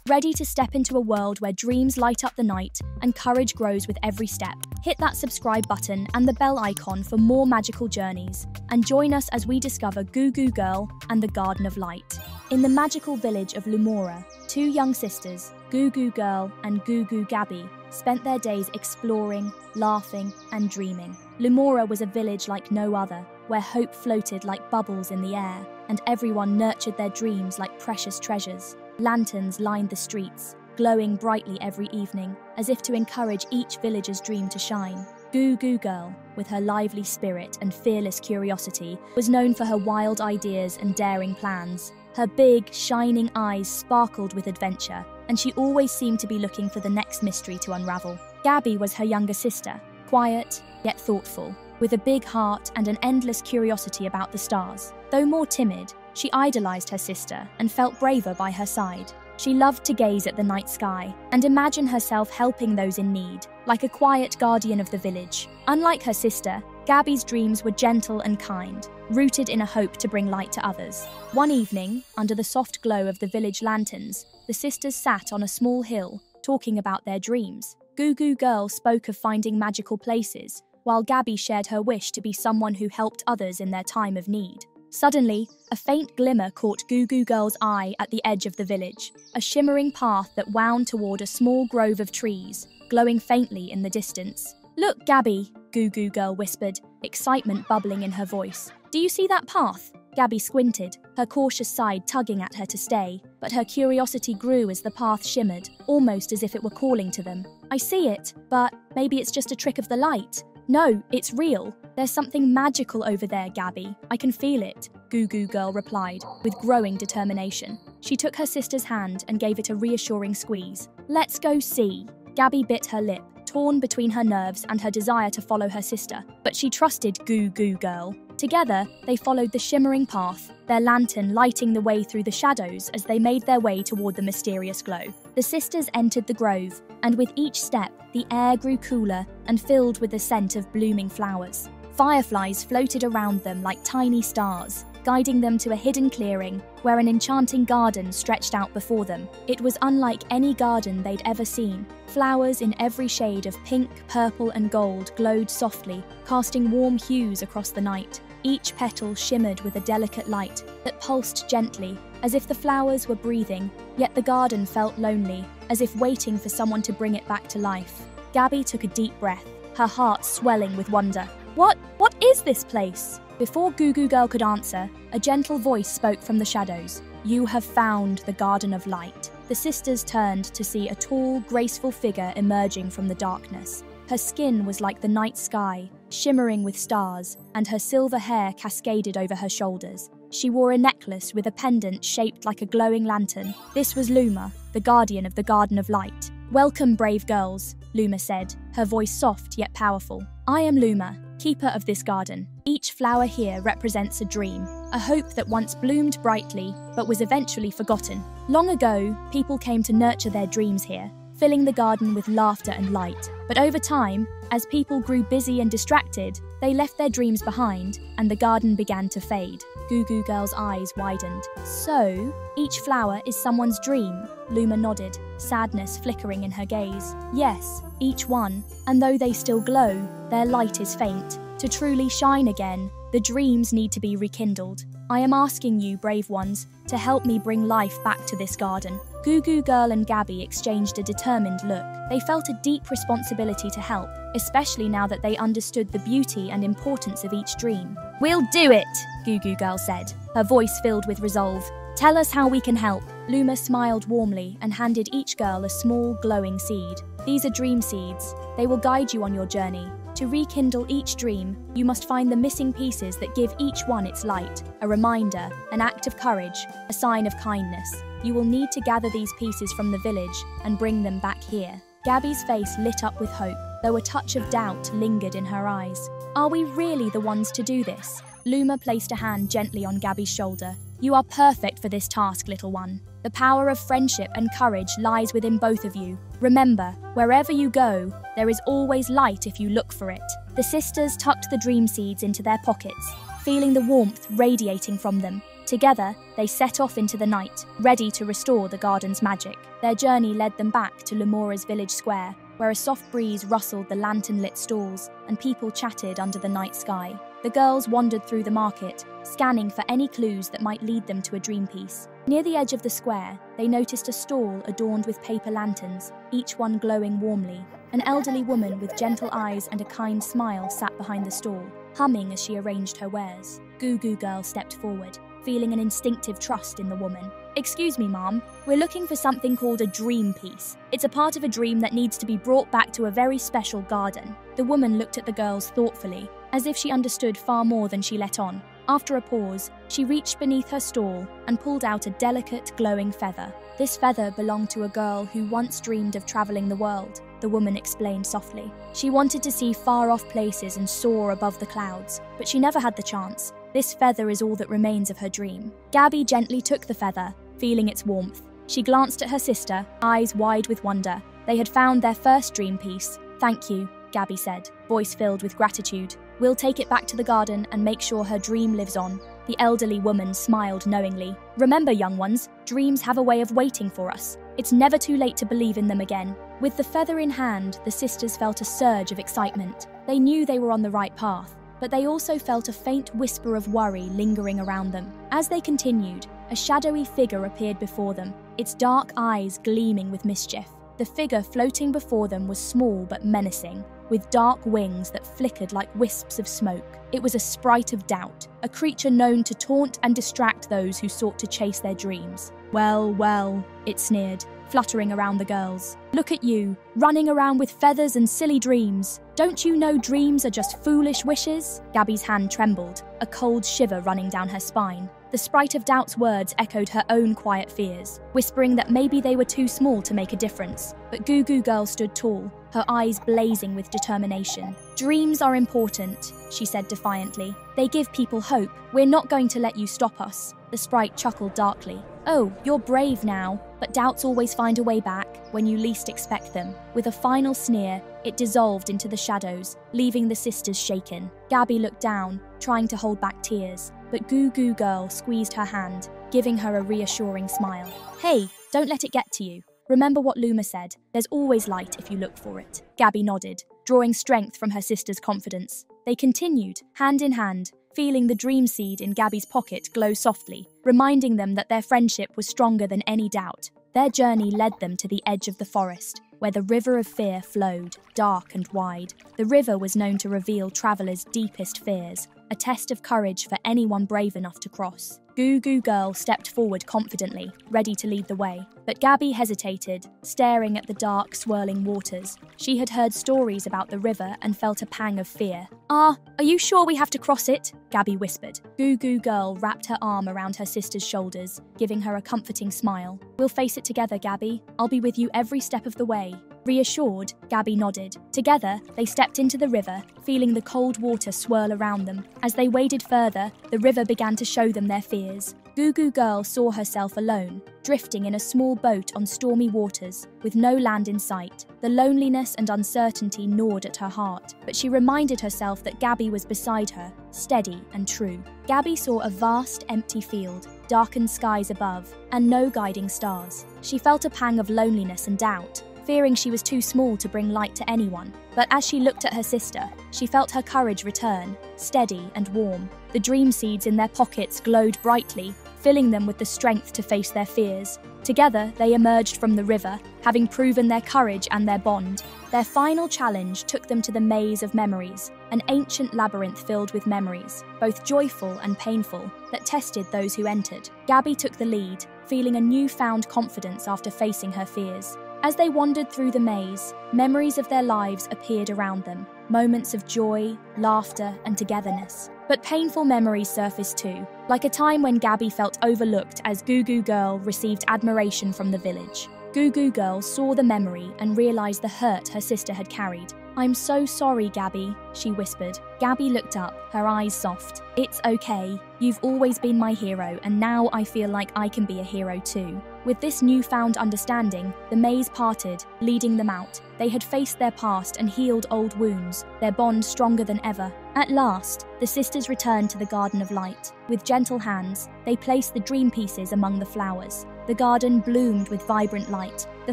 ready to step into a world where dreams light up the night and courage grows with every step. Hit that subscribe button and the bell icon for more magical journeys, and join us as we discover Goo Goo Girl and the Garden of Light. In the magical village of Lumora, two young sisters, Goo Goo Girl and Goo Goo Gaby, spent their days exploring, laughing, and dreaming. Lumora was a village like no other, where hope floated like bubbles in the air, and everyone nurtured their dreams like precious treasures. Lanterns lined the streets, glowing brightly every evening, as if to encourage each villager's dream to shine. Goo Goo Girl, with her lively spirit and fearless curiosity, was known for her wild ideas and daring plans. Her big, shining eyes sparkled with adventure, and she always seemed to be looking for the next mystery to unravel. Gaby was her younger sister, quiet yet thoughtful, with a big heart and an endless curiosity about the stars. Though more timid, she idolized her sister and felt braver by her side. She loved to gaze at the night sky and imagine herself helping those in need, like a quiet guardian of the village. Unlike her sister, Gaby's dreams were gentle and kind, rooted in a hope to bring light to others. One evening, under the soft glow of the village lanterns, the sisters sat on a small hill, talking about their dreams. Goo Goo Girl spoke of finding magical places, while Gaby shared her wish to be someone who helped others in their time of need. Suddenly, a faint glimmer caught Goo Goo Girl's eye at the edge of the village, a shimmering path that wound toward a small grove of trees, glowing faintly in the distance. "Look, Gaby," Goo Goo Girl whispered, excitement bubbling in her voice. "Do you see that path?" Gaby squinted, her cautious side tugging at her to stay, but her curiosity grew as the path shimmered, almost as if it were calling to them. "I see it, but maybe it's just a trick of the light." "No, it's real. There's something magical over there, Gaby. I can feel it," Goo Goo Girl replied, with growing determination. She took her sister's hand and gave it a reassuring squeeze. "Let's go see." Gaby bit her lip, torn between her nerves and her desire to follow her sister, but she trusted Goo Goo Girl. Together, they followed the shimmering path, their lantern lighting the way through the shadows as they made their way toward the mysterious glow. The sisters entered the grove, and with each step, the air grew cooler and filled with the scent of blooming flowers. Fireflies floated around them like tiny stars, guiding them to a hidden clearing where an enchanting garden stretched out before them. It was unlike any garden they'd ever seen. Flowers in every shade of pink, purple, and gold glowed softly, casting warm hues across the night. Each petal shimmered with a delicate light that pulsed gently, as if the flowers were breathing, yet the garden felt lonely, as if waiting for someone to bring it back to life. Gaby took a deep breath, her heart swelling with wonder. What is this place?" Before Goo Goo Girl could answer, a gentle voice spoke from the shadows. "You have found the Garden of Light." The sisters turned to see a tall, graceful figure emerging from the darkness. Her skin was like the night sky, shimmering with stars, and her silver hair cascaded over her shoulders. She wore a necklace with a pendant shaped like a glowing lantern. This was Luma, the guardian of the Garden of Light. "Welcome, brave girls," Luma said, her voice soft yet powerful. "I am Luma, keeper of this garden. Each flower here represents a dream, a hope that once bloomed brightly but was eventually forgotten. Long ago, people came to nurture their dreams here, filling the garden with laughter and light. But over time, as people grew busy and distracted, they left their dreams behind, and the garden began to fade." Goo Goo Girl's eyes widened. "So, each flower is someone's dream?" Luma nodded, sadness flickering in her gaze. "Yes, each one, and though they still glow, their light is faint. To truly shine again, the dreams need to be rekindled. I am asking you, brave ones, to help me bring life back to this garden." Goo Goo Girl and Gaby exchanged a determined look. They felt a deep responsibility to help, especially now that they understood the beauty and importance of each dream. "We'll do it," Goo Goo Girl said, her voice filled with resolve. "Tell us how we can help." Luma smiled warmly and handed each girl a small, glowing seed. "These are dream seeds. They will guide you on your journey. To rekindle each dream, you must find the missing pieces that give each one its light, a reminder, an act of courage, a sign of kindness. You will need to gather these pieces from the village and bring them back here." Gaby's face lit up with hope, though a touch of doubt lingered in her eyes. "Are we really the ones to do this?" Luma placed a hand gently on Gaby's shoulder. "You are perfect for this task, little one. The power of friendship and courage lies within both of you. Remember, wherever you go, there is always light if you look for it." The sisters tucked the dream seeds into their pockets, feeling the warmth radiating from them. Together, they set off into the night, ready to restore the garden's magic. Their journey led them back to Lumora's village square, where a soft breeze rustled the lantern-lit stalls and people chatted under the night sky. The girls wandered through the market, scanning for any clues that might lead them to a dream piece. Near the edge of the square, they noticed a stall adorned with paper lanterns, each one glowing warmly. An elderly woman with gentle eyes and a kind smile sat behind the stall, humming as she arranged her wares. Goo Goo Girl stepped forward, feeling an instinctive trust in the woman. "Excuse me, ma'am. We're looking for something called a dream piece. It's a part of a dream that needs to be brought back to a very special garden." The woman looked at the girls thoughtfully, as if she understood far more than she let on. After a pause, she reached beneath her stall and pulled out a delicate, glowing feather. "This feather belonged to a girl who once dreamed of traveling the world," the woman explained softly. "She wanted to see far-off places and soar above the clouds, but she never had the chance. This feather is all that remains of her dream." Gaby gently took the feather, feeling its warmth. She glanced at her sister, eyes wide with wonder. They had found their first dream piece. "Thank you," Gaby said, voice filled with gratitude. "We'll take it back to the garden and make sure her dream lives on." The elderly woman smiled knowingly. "Remember, young ones, dreams have a way of waiting for us. It's never too late to believe in them again." With the feather in hand, the sisters felt a surge of excitement. They knew they were on the right path, but they also felt a faint whisper of worry lingering around them. As they continued, a shadowy figure appeared before them, its dark eyes gleaming with mischief. The figure floating before them was small but menacing, with dark wings that flickered like wisps of smoke. It was a Sprite of doubt, a creature known to taunt and distract those who sought to chase their dreams. Well, well, it sneered, fluttering around the girls. "Look at you, running around with feathers and silly dreams. Don't you know dreams are just foolish wishes?" Gaby's hand trembled, a cold shiver running down her spine. The Sprite of Doubt's words echoed her own quiet fears, whispering that maybe they were too small to make a difference. But Goo Goo Girl stood tall, her eyes blazing with determination. "Dreams are important," she said defiantly. "They give people hope. We're not going to let you stop us." The Sprite chuckled darkly. "Oh, you're brave now, but doubts always find a way back when you least expect them." With a final sneer, it dissolved into the shadows, leaving the sisters shaken. Gaby looked down, trying to hold back tears, but Goo Goo Girl squeezed her hand, giving her a reassuring smile. "Hey, don't let it get to you. Remember what Luma said, there's always light if you look for it." Gaby nodded, drawing strength from her sister's confidence. They continued, hand in hand, feeling the dream seed in Gaby's pocket glow softly, reminding them that their friendship was stronger than any doubt. Their journey led them to the edge of the forest, where the river of fear flowed, dark and wide. The river was known to reveal travelers' deepest fears, a test of courage for anyone brave enough to cross. Goo Goo Girl stepped forward confidently, ready to lead the way. But Gaby hesitated, staring at the dark, swirling waters. She had heard stories about the river and felt a pang of fear. Are you sure we have to cross it?" Gaby whispered. Goo Goo Girl wrapped her arm around her sister's shoulders, giving her a comforting smile. "We'll face it together, Gaby. I'll be with you every step of the way." Reassured, Gaby nodded. Together, they stepped into the river, feeling the cold water swirl around them. As they waded further, the river began to show them their fears. Goo Goo Girl saw herself alone, drifting in a small boat on stormy waters, with no land in sight. The loneliness and uncertainty gnawed at her heart, but she reminded herself that Gaby was beside her, steady and true. Gaby saw a vast, empty field, darkened skies above, and no guiding stars. She felt a pang of loneliness and doubt, fearing she was too small to bring light to anyone. But as she looked at her sister, she felt her courage return, steady and warm. The dream seeds in their pockets glowed brightly, filling them with the strength to face their fears. Together, they emerged from the river, having proven their courage and their bond. Their final challenge took them to the maze of memories, an ancient labyrinth filled with memories, both joyful and painful, that tested those who entered. Gaby took the lead, feeling a newfound confidence after facing her fears. As they wandered through the maze, memories of their lives appeared around them, moments of joy, laughter, and togetherness. But painful memories surfaced too, like a time when Gaby felt overlooked as Goo Goo Girl received admiration from the village. Goo Goo Girl saw the memory and realized the hurt her sister had carried. "I'm so sorry, Gaby," she whispered. Gaby looked up, her eyes soft. "It's okay. You've always been my hero, and now I feel like I can be a hero too." With this newfound understanding, the maze parted, leading them out. They had faced their past and healed old wounds, their bond stronger than ever. At last, the sisters returned to the Garden of Light. With gentle hands, they placed the dream pieces among the flowers. The garden bloomed with vibrant light, the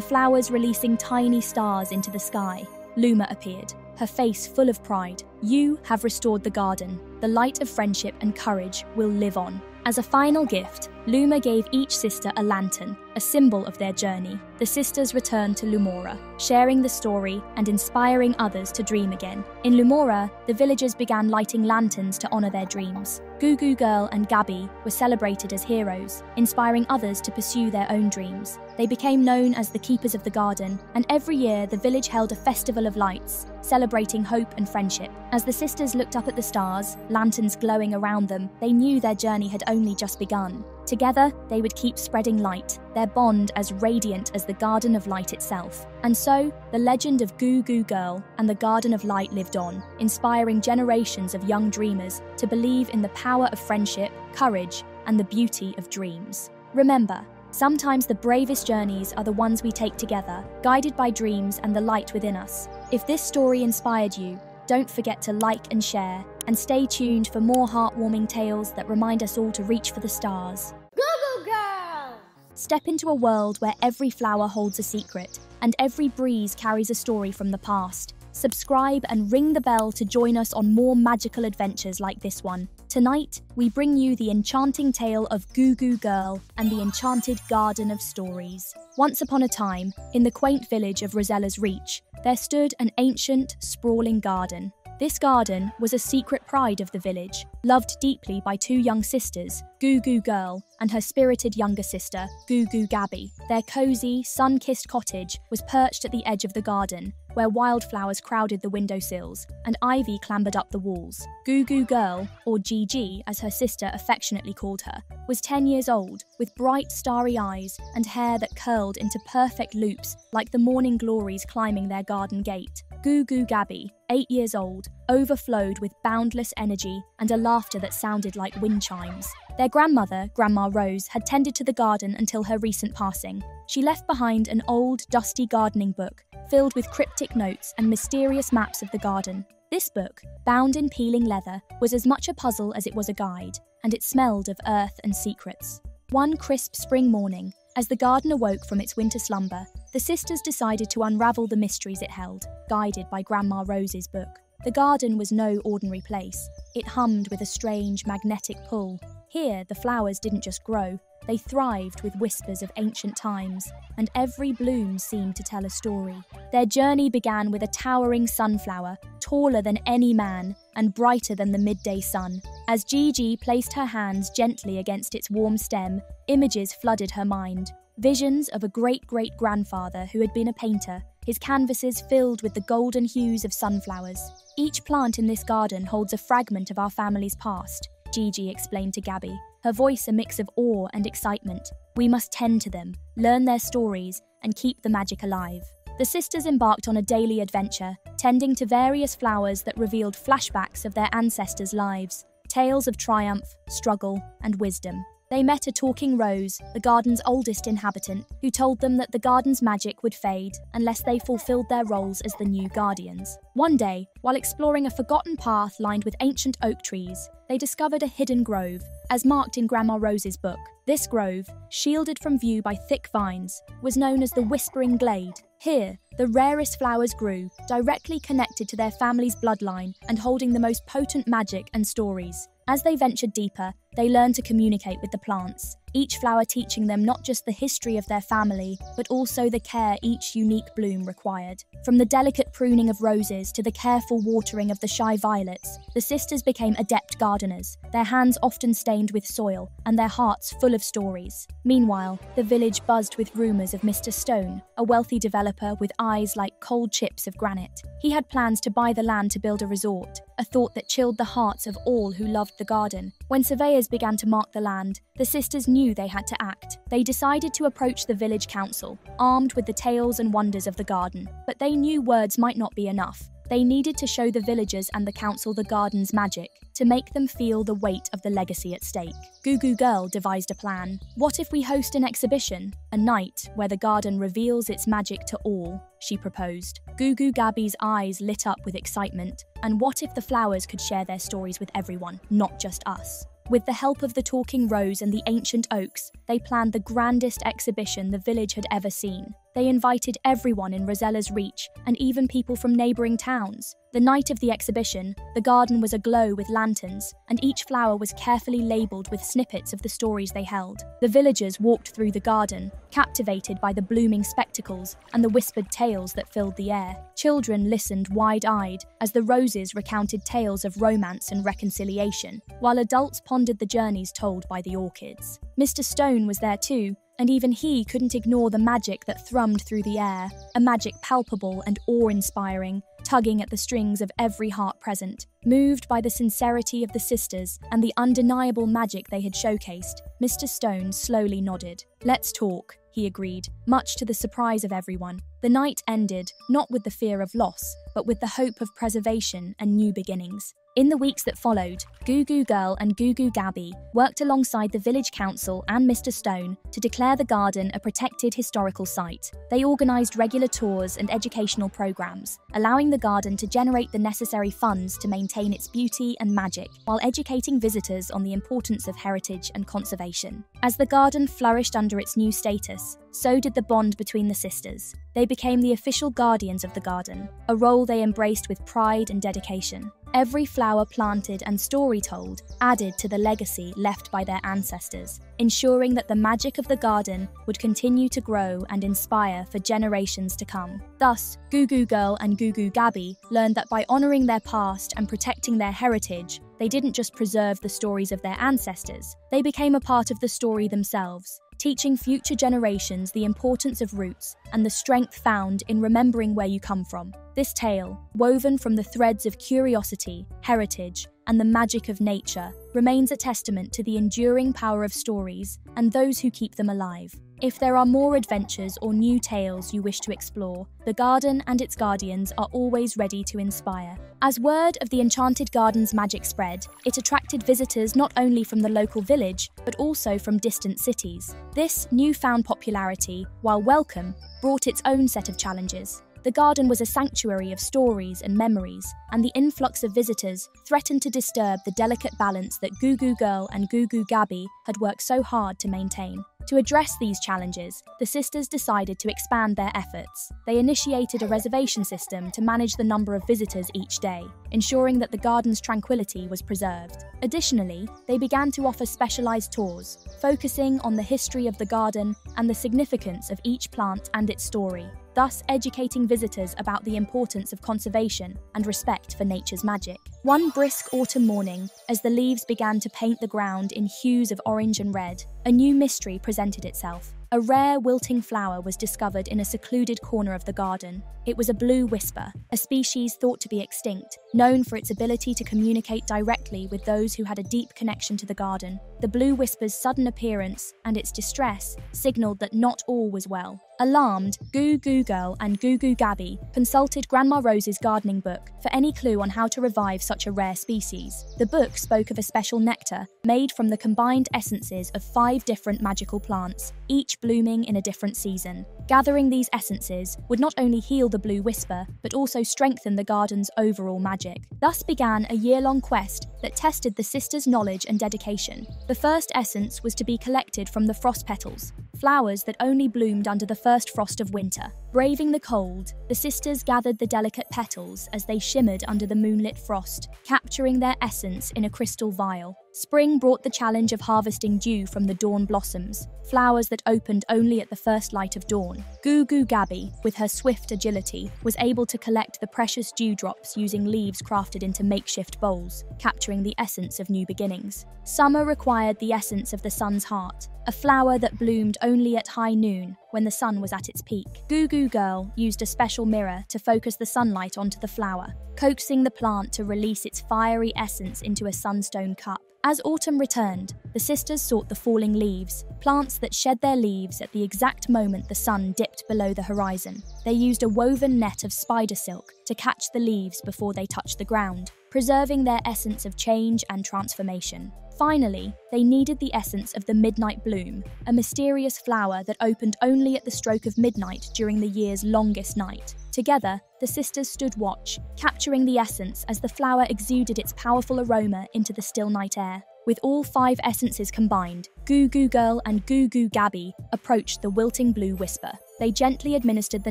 flowers releasing tiny stars into the sky. Luma appeared, her face full of pride. "You have restored the garden. The light of friendship and courage will live on." As a final gift, Luma gave each sister a lantern, a symbol of their journey. The sisters returned to Lumora, sharing the story and inspiring others to dream again. In Lumora, the villagers began lighting lanterns to honor their dreams. Goo Goo Girl and Gaby were celebrated as heroes, inspiring others to pursue their own dreams. They became known as the Keepers of the Garden, and every year the village held a festival of lights, celebrating hope and friendship. As the sisters looked up at the stars, lanterns glowing around them, they knew their journey had only just begun. Together, they would keep spreading light, their bond as radiant as the Garden of Light itself. And so, the legend of Goo Goo Girl and the Garden of Light lived on, inspiring generations of young dreamers to believe in the power of friendship, courage, and the beauty of dreams. Remember, sometimes the bravest journeys are the ones we take together, guided by dreams and the light within us. If this story inspired you, don't forget to like and share, and stay tuned for more heartwarming tales that remind us all to reach for the stars. Goo Goo Girl! Step into a world where every flower holds a secret, and every breeze carries a story from the past. Subscribe and ring the bell to join us on more magical adventures like this one. Tonight, we bring you the enchanting tale of Goo Goo Girl and the Enchanted Garden of Stories. Once upon a time, in the quaint village of Rosella's Reach, there stood an ancient, sprawling garden. This garden was a secret pride of the village, loved deeply by two young sisters, Goo Goo Girl and her spirited younger sister, Goo Goo Gaby. Their cozy, sun-kissed cottage was perched at the edge of the garden, where wildflowers crowded the windowsills and ivy clambered up the walls. Goo Goo Girl, or Gigi as her sister affectionately called her, was 10 years old, with bright starry eyes and hair that curled into perfect loops like the morning glories climbing their garden gate. Goo Goo Gaby, 8 years old, overflowed with boundless energy and a laughter that sounded like wind chimes. Their grandmother, Grandma Rose, had tended to the garden until her recent passing. She left behind an old, dusty gardening book filled with cryptic notes and mysterious maps of the garden. This book, bound in peeling leather, was as much a puzzle as it was a guide, and it smelled of earth and secrets. One crisp spring morning, as the garden awoke from its winter slumber, the sisters decided to unravel the mysteries it held, guided by Grandma Rose's book. The garden was no ordinary place. It hummed with a strange, magnetic pull. Here, the flowers didn't just grow, they thrived with whispers of ancient times, and every bloom seemed to tell a story. Their journey began with a towering sunflower, taller than any man and brighter than the midday sun. As Gigi placed her hands gently against its warm stem, images flooded her mind. Visions of a great-great-grandfather who had been a painter, his canvases filled with the golden hues of sunflowers. Each plant in this garden holds a fragment of our family's past, Gigi explained to Gaby, her voice a mix of awe and excitement. We must tend to them, learn their stories, and keep the magic alive. The sisters embarked on a daily adventure, tending to various flowers that revealed flashbacks of their ancestors' lives, tales of triumph, struggle, and wisdom. They met a talking rose, the garden's oldest inhabitant, who told them that the garden's magic would fade unless they fulfilled their roles as the new guardians. One day, while exploring a forgotten path lined with ancient oak trees, they discovered a hidden grove, as marked in Grandma Rose's book. This grove, shielded from view by thick vines, was known as the Whispering Glade. Here, the rarest flowers grew, directly connected to their family's bloodline and holding the most potent magic and stories. As they ventured deeper, they learned to communicate with the plants, each flower teaching them not just the history of their family, but also the care each unique bloom required. From the delicate pruning of roses to the careful watering of the shy violets, the sisters became adept gardeners, their hands often stained with soil and their hearts full of stories. Meanwhile, the village buzzed with rumours of Mr. Stone, a wealthy developer with eyes like cold chips of granite. He had plans to buy the land to build a resort, a thought that chilled the hearts of all who loved the garden. When surveyors flowers began to mark the land, the sisters knew they had to act. They decided to approach the village council, armed with the tales and wonders of the garden. But they knew words might not be enough. They needed to show the villagers and the council the garden's magic, to make them feel the weight of the legacy at stake. Goo Goo Girl devised a plan. What if we host an exhibition? A night where the garden reveals its magic to all, she proposed. Goo Goo Gaby's eyes lit up with excitement. And what if the flowers could share their stories with everyone, not just us? With the help of the talking rose and the ancient oaks, they planned the grandest exhibition the village had ever seen. They invited everyone in Rosella's reach, and even people from neighbouring towns. The night of the exhibition, the garden was aglow with lanterns, and each flower was carefully labelled with snippets of the stories they held. The villagers walked through the garden, captivated by the blooming spectacles and the whispered tales that filled the air. Children listened wide-eyed as the roses recounted tales of romance and reconciliation, while adults pondered the journeys told by the orchids. Mr. Stone was there too, and even he couldn't ignore the magic that thrummed through the air, a magic palpable and awe-inspiring, tugging at the strings of every heart present. Moved by the sincerity of the sisters and the undeniable magic they had showcased, Mr. Stone slowly nodded. "Let's talk," he agreed, much to the surprise of everyone. The night ended, not with the fear of loss, but with the hope of preservation and new beginnings. In the weeks that followed, Goo Goo Girl and Goo Goo Gaby worked alongside the village council and Mr. Stone to declare the garden a protected historical site. They organised regular tours and educational programmes, allowing the garden to generate the necessary funds to maintain its beauty and magic, while educating visitors on the importance of heritage and conservation. As the garden flourished under its new status, so did the bond between the sisters. They became the official guardians of the garden, a role they embraced with pride and dedication. Every flower planted and story told added to the legacy left by their ancestors, ensuring that the magic of the garden would continue to grow and inspire for generations to come. Thus, Goo Goo Girl and Goo Goo Gaby learned that by honouring their past and protecting their heritage, they didn't just preserve the stories of their ancestors, they became a part of the story themselves, teaching future generations the importance of roots and the strength found in remembering where you come from. This tale, woven from the threads of curiosity, heritage, and the magic of nature, remains a testament to the enduring power of stories and those who keep them alive. If there are more adventures or new tales you wish to explore, the garden and its guardians are always ready to inspire. As word of the Enchanted Garden's magic spread, it attracted visitors not only from the local village, but also from distant cities. This newfound popularity, while welcome, brought its own set of challenges. The garden was a sanctuary of stories and memories, and the influx of visitors threatened to disturb the delicate balance that Goo Goo Girl and Goo Goo Gaby had worked so hard to maintain. To address these challenges, the sisters decided to expand their efforts. They initiated a reservation system to manage the number of visitors each day, ensuring that the garden's tranquility was preserved. Additionally, they began to offer specialized tours, focusing on the history of the garden and the significance of each plant and its story, thus educating visitors about the importance of conservation and respect for nature's magic. One brisk autumn morning, as the leaves began to paint the ground in hues of orange and red, a new mystery presented itself. A rare wilting flower was discovered in a secluded corner of the garden. It was a blue whisper, a species thought to be extinct, known for its ability to communicate directly with those who had a deep connection to the garden. The blue whisper's sudden appearance and its distress signaled that not all was well. Alarmed, Goo Goo Girl and Goo Goo Gaby consulted Grandma Rose's gardening book for any clue on how to revive such a rare species. The book spoke of a special nectar made from the combined essences of 5 different magical plants, each blooming in a different season. Gathering these essences would not only heal the blue whisper, but also strengthen the garden's overall magic. Thus began a year-long quest that tested the sisters' knowledge and dedication. The first essence was to be collected from the frost petals, flowers that only bloomed under the first frost of winter. Braving the cold, the sisters gathered the delicate petals as they shimmered under the moonlit frost, capturing their essence in a crystal vial. Spring brought the challenge of harvesting dew from the dawn blossoms, flowers that opened only at the first light of dawn. Goo Goo Gaby, with her swift agility, was able to collect the precious dewdrops using leaves crafted into makeshift bowls, capturing the essence of new beginnings. Summer required the essence of the sun's heart, a flower that bloomed only at high noon, when the sun was at its peak. Goo Goo Girl used a special mirror to focus the sunlight onto the flower, coaxing the plant to release its fiery essence into a sunstone cup. As autumn returned, the sisters sought the falling leaves, plants that shed their leaves at the exact moment the sun dipped below the horizon. They used a woven net of spider silk to catch the leaves before they touched the ground, preserving their essence of change and transformation. Finally, they needed the essence of the midnight bloom, a mysterious flower that opened only at the stroke of midnight during the year's longest night. Together, the sisters stood watch, capturing the essence as the flower exuded its powerful aroma into the still night air. With all 5 essences combined, Goo Goo Girl and Goo Goo Gaby approached the wilting blue whisper. They gently administered the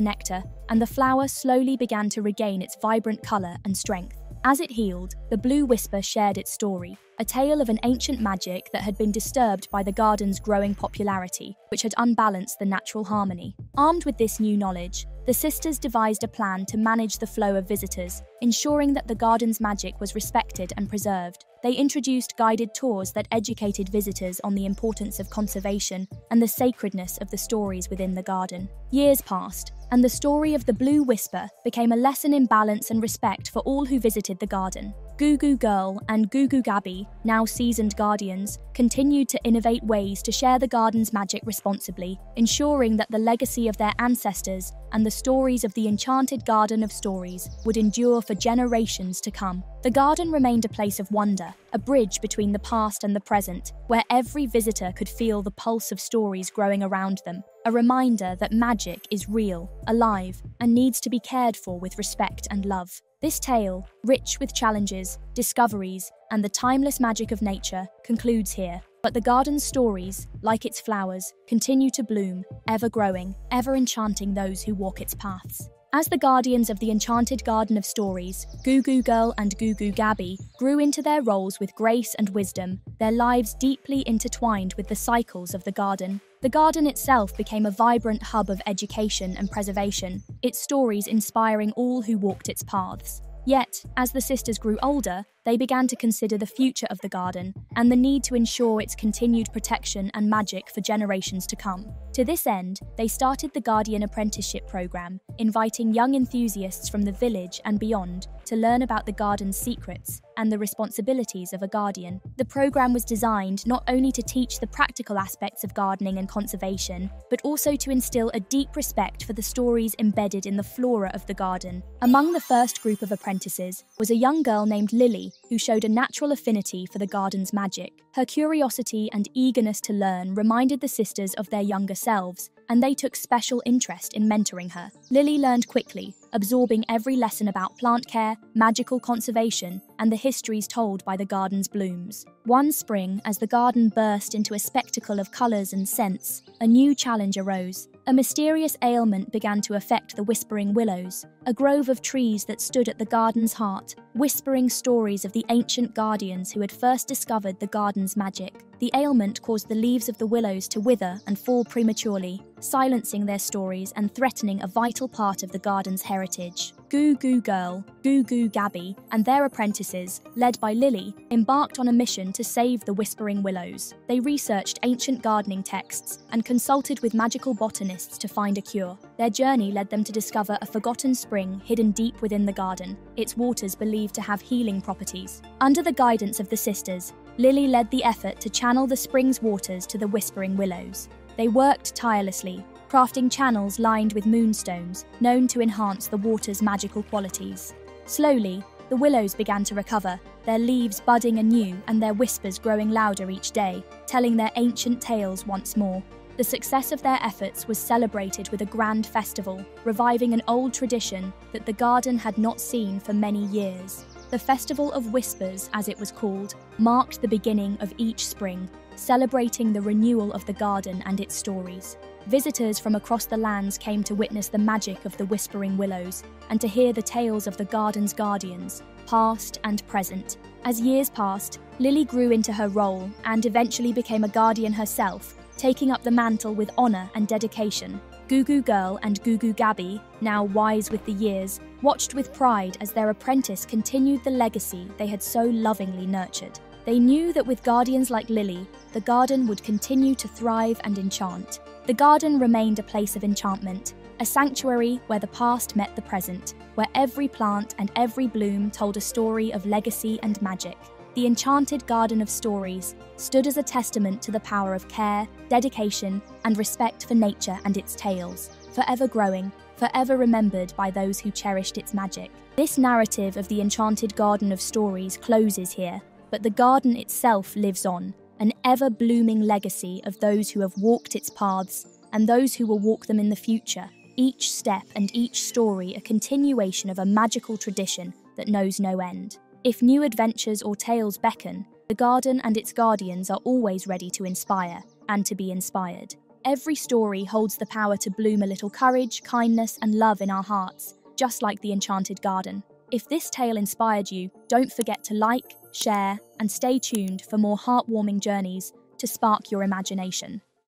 nectar, and the flower slowly began to regain its vibrant colour and strength. As it healed, the blue whisper shared its story, a tale of an ancient magic that had been disturbed by the garden's growing popularity, which had unbalanced the natural harmony. Armed with this new knowledge, the sisters devised a plan to manage the flow of visitors, ensuring that the garden's magic was respected and preserved. They introduced guided tours that educated visitors on the importance of conservation and the sacredness of the stories within the garden. Years passed, and the story of the Blue Whisper became a lesson in balance and respect for all who visited the garden. Goo Goo Girl and Goo Goo Gaby, now seasoned guardians, continued to innovate ways to share the garden's magic responsibly, ensuring that the legacy of their ancestors and the stories of the Enchanted Garden of Stories would endure for generations to come. The garden remained a place of wonder, a bridge between the past and the present, where every visitor could feel the pulse of stories growing around them, a reminder that magic is real, alive, and needs to be cared for with respect and love. This tale, rich with challenges, discoveries, and the timeless magic of nature, concludes here. But the garden's stories, like its flowers, continue to bloom, ever growing, ever enchanting those who walk its paths. As the guardians of the Enchanted Garden of Stories, Goo Goo Girl and Goo Goo Gaby grew into their roles with grace and wisdom, their lives deeply intertwined with the cycles of the garden. The garden itself became a vibrant hub of education and preservation, its stories inspiring all who walked its paths. Yet, as the sisters grew older, they began to consider the future of the garden and the need to ensure its continued protection and magic for generations to come. To this end, they started the Guardian Apprenticeship Program, inviting young enthusiasts from the village and beyond to learn about the garden's secrets and the responsibilities of a guardian. The program was designed not only to teach the practical aspects of gardening and conservation, but also to instill a deep respect for the stories embedded in the flora of the garden. Among the first group of apprentices was a young girl named Lily, who showed a natural affinity for the garden's magic. Her curiosity and eagerness to learn reminded the sisters of their younger selves, and they took special interest in mentoring her. Lily learned quickly, absorbing every lesson about plant care, magical conservation, and the histories told by the garden's blooms. One spring, as the garden burst into a spectacle of colours and scents, a new challenge arose. A mysterious ailment began to affect the Whispering Willows, a grove of trees that stood at the garden's heart, whispering stories of the ancient guardians who had first discovered the garden's magic. The ailment caused the leaves of the willows to wither and fall prematurely, silencing their stories and threatening a vital part of the garden's heritage. Goo Goo Girl, Goo Goo Gaby, and their apprentices, led by Lily, embarked on a mission to save the Whispering Willows. They researched ancient gardening texts and consulted with magical botanists to find a cure. Their journey led them to discover a forgotten spring hidden deep within the garden, its waters believed to have healing properties. Under the guidance of the sisters, Lily led the effort to channel the spring's waters to the Whispering Willows. They worked tirelessly, crafting channels lined with moonstones, known to enhance the water's magical qualities. Slowly, the willows began to recover, their leaves budding anew and their whispers growing louder each day, telling their ancient tales once more. The success of their efforts was celebrated with a grand festival, reviving an old tradition that the garden had not seen for many years. The Festival of Whispers, as it was called, marked the beginning of each spring, celebrating the renewal of the garden and its stories. Visitors from across the lands came to witness the magic of the Whispering Willows and to hear the tales of the garden's guardians, past and present. As years passed, Lily grew into her role and eventually became a guardian herself, taking up the mantle with honour and dedication. Goo Goo Girl and Goo Goo Gaby, now wise with the years, watched with pride as their apprentice continued the legacy they had so lovingly nurtured. They knew that with guardians like Lily, the garden would continue to thrive and enchant. The garden remained a place of enchantment, a sanctuary where the past met the present, where every plant and every bloom told a story of legacy and magic. The Enchanted Garden of Stories stood as a testament to the power of care, dedication, and respect for nature and its tales, forever growing, forever remembered by those who cherished its magic. This narrative of the Enchanted Garden of Stories closes here, but the garden itself lives on, an ever-blooming legacy of those who have walked its paths and those who will walk them in the future. Each step and each story a continuation of a magical tradition that knows no end. If new adventures or tales beckon, the garden and its guardians are always ready to inspire and to be inspired. Every story holds the power to bloom a little courage, kindness, and love in our hearts, just like the Enchanted Garden. If this tale inspired you, don't forget to like, share, and stay tuned for more heartwarming journeys to spark your imagination.